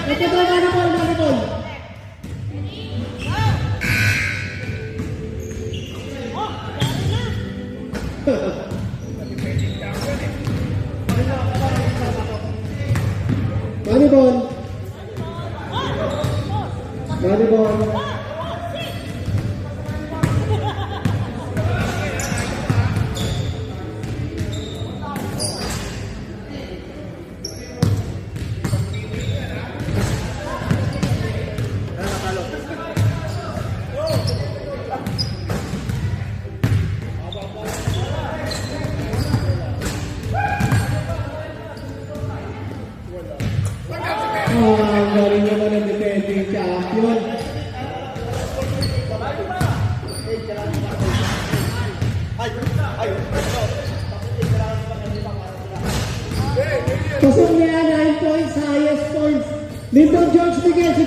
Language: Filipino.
Ito ba, Manipol, Manipol? Manipol. Manipol. Ang galing naman ang defending champion. Pasok niya 9 points, highest points. Lyndon George Miguel si